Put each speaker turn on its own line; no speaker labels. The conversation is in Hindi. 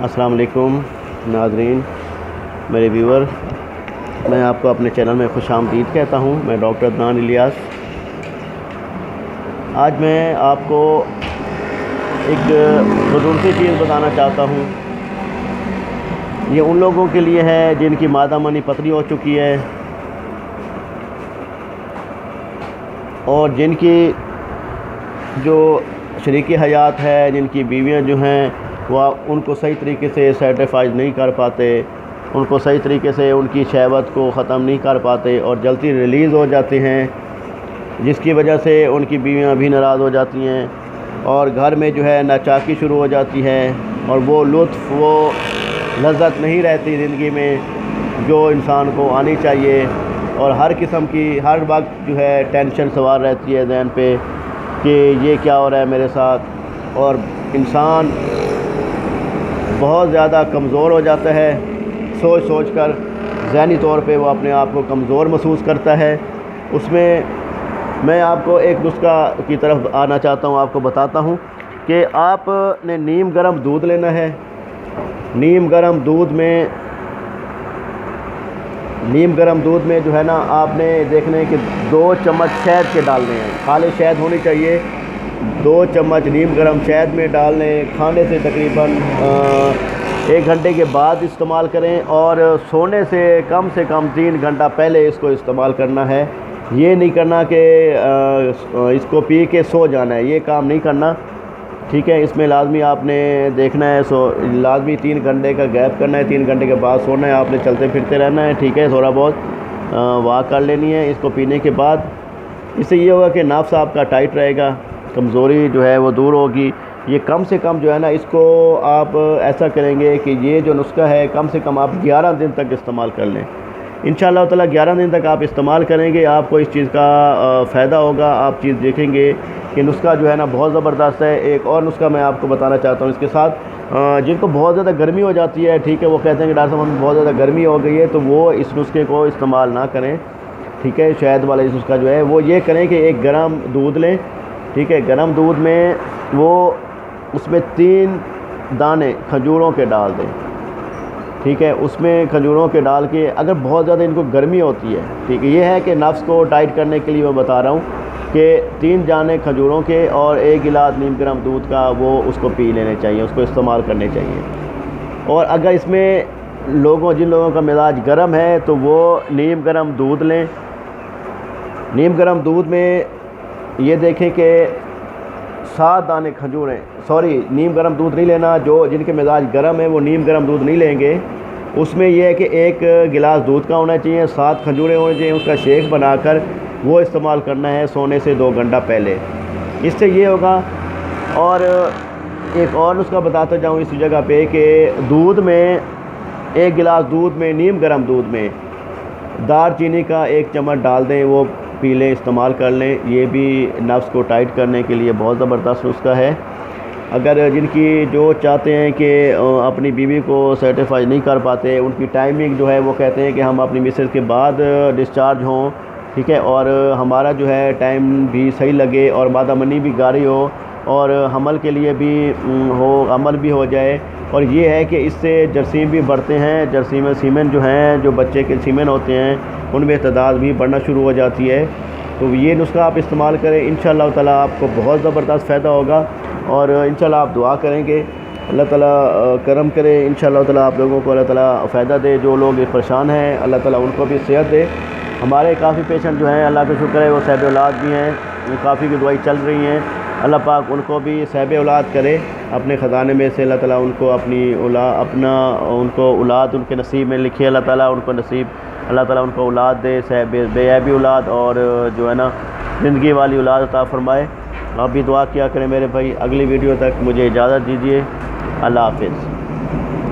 अस्सलाम वालेकुम नाज़रीन, मेरे व्यूअर, मैं आपको अपने चैनल में खुशामदीद कहता हूँ। मैं डॉक्टर अदनान इलियास। आज मैं आपको एक ज़रूरी चीज़ बताना चाहता हूँ। ये उन लोगों के लिए है जिनकी मादा मनी पतली हो चुकी है और जिनकी जो शरीकी हयात है, जिनकी बीवियाँ जो हैं वह उनको सही तरीके से सेटिस्फाई नहीं कर पाते, उनको सही तरीके से उनकी शहवत को ख़त्म नहीं कर पाते और जल्दी रिलीज़ हो जाते हैं, जिसकी वजह से उनकी बीवियाँ भी नाराज़ हो जाती हैं और घर में जो है नाचाकी शुरू हो जाती है और वो लुत्फ़, वो लज़्ज़त नहीं रहती ज़िंदगी में जो इंसान को आनी चाहिए। और हर किस्म की हर वक्त जो है टेंशन सवार रहती है ज़हन पे कि ये क्या हो रहा है मेरे साथ, और इंसान बहुत ज़्यादा कमज़ोर हो जाता है। सोच सोच कर ज़हनी तौर पे वो अपने आप को कमज़ोर महसूस करता है। उसमें मैं आपको एक नुस्खा की तरफ आना चाहता हूँ, आपको बताता हूँ कि आपने नीम गर्म दूध लेना है। नीम गर्म दूध में जो है ना, आपने देखना है कि 2 चम्मच शहद के डालने हैं। खाली शहद होनी चाहिए। 2 चम्मच नीम गर्म शहद में डालने, खाने से तकरीबन 1 घंटे के बाद इस्तेमाल करें और सोने से कम 3 घंटा पहले इसको इस्तेमाल करना है। ये नहीं करना कि इसको पी के सो जाना है, ये काम नहीं करना, ठीक है। इसमें लाजमी आपने देखना है, लाजमी 3 घंटे का गैप करना है। 3 घंटे के बाद सोना है, आपने चलते फिरते रहना है, ठीक है। थोड़ा बहुत वॉक कर लेनी है इसको पीने के बाद। इससे ये होगा कि नफ्स आपका टाइट रहेगा, कमज़ोरी जो है वो दूर होगी। ये कम से कम जो है ना, इसको आप ऐसा करेंगे कि ये जो नुस्खा है कम से कम आप 11 दिन तक इस्तेमाल कर लें। इंशाअल्लाह ताला 11 दिन तक आप इस्तेमाल करेंगे, आपको इस चीज़ का फ़ायदा होगा। आप चीज़ देखेंगे कि नुस्खा जो है ना बहुत ज़बरदस्त है। एक और नुस्खा मैं आपको बताना चाहता हूँ इसके साथ। जिनको बहुत ज़्यादा गर्मी हो जाती है, ठीक है, वो कहते हैं कि डॉक्टर साहब हमें बहुत ज़्यादा गर्मी हो गई है, तो वो इस नुस्खे को इस्तेमाल ना करें, ठीक है। शहद वाला इस नुस्खा जो है वो ये करें कि एक गर्म दूध लें, ठीक है। गर्म दूध में वो उसमें 3 दाने खजूरों के डाल दें, ठीक है। उसमें खजूरों के डाल के, अगर बहुत ज़्यादा इनको गर्मी होती है, ठीक है, ये है कि नफ्स को टाइट करने के लिए मैं बता रहा हूँ कि 3 दाने खजूरों के और 1 गिलास नीम गर्म दूध का वो उसको पी लेने चाहिए, उसको इस्तेमाल करने चाहिए। और अगर इसमें जिन लोगों का मिजाज गर्म है तो वो नीम गर्म दूध लें। नीम गर्म दूध में ये देखें कि 7 दाने खजूरें, नीम गर्म दूध नहीं लेना। जिनके मिजाज गर्म है वो नीम गर्म दूध नहीं लेंगे। उसमें यह है कि 1 गिलास दूध का होना चाहिए, 7 खजूरें होनी चाहिए। उसका शेक बनाकर वो इस्तेमाल करना है सोने से 2 घंटा पहले। इससे ये होगा। और एक और नुस्खा बताता जाऊँ इस जगह पे कि दूध में 1 गिलास दूध में, नीम गर्म दूध में दालचीनी का 1 चम्मच डाल दें, वो पी लें, इस्तेमाल कर लें। ये भी नफ्स को टाइट करने के लिए बहुत ज़बरदस्त नुस्खा है। अगर जिनकी जो चाहते हैं कि अपनी बीवी को सेटिस्फाई नहीं कर पाते, उनकी टाइमिंग जो है वो कहते हैं कि हम अपनी मिसेज के बाद डिस्चार्ज हों, ठीक है, और हमारा जो है टाइम भी सही लगे और मादा मनी भी गाढ़ी हो और हमल के लिए भी अमल भी हो जाए। और ये है कि इससे जरासीम भी बढ़ते हैं। जरासीम सीमेन जो हैं, जो बच्चे के सीमेन होते हैं, उनमें तादाद भी बढ़ना शुरू हो जाती है। तो ये नुस्खा आप इस्तेमाल करें, इंशाअल्लाह ताला आपको बहुत ज़बरदस्त फ़ायदा होगा। और इंशाअल्लाह आप दुआ करेंगे, अल्लाह ताला करम करे, इंशाअल्लाह ताला आप लोगों को अल्लाह ताला फ़ायदा दे। जो लोग परेशान हैं, अल्लाह ताला उनको भी सेहत दे। हमारे काफ़ी पेशेंट जो हैं, अल्लाह का शुक्र है, वो साहिब औलाद भी हैं, काफ़ी की दुआई चल रही हैं। अल्लाह पाक उनको भी साहिब औलाद करे अपने ख़जाने में से। अल्लाह ताला उनको उनको औलाद उनके नसीब में लिखे, अल्लाह ताला उनको नसीब, अल्लाह ताला उनको औलाद दे, बेऐबी औलाद और जो है ना ज़िंदगी वाली औलाद अता फ़रमाए। आप भी दुआ किया करें मेरे भाई। अगली वीडियो तक मुझे इजाज़त दीजिए। अल्लाह हाफ़िज़।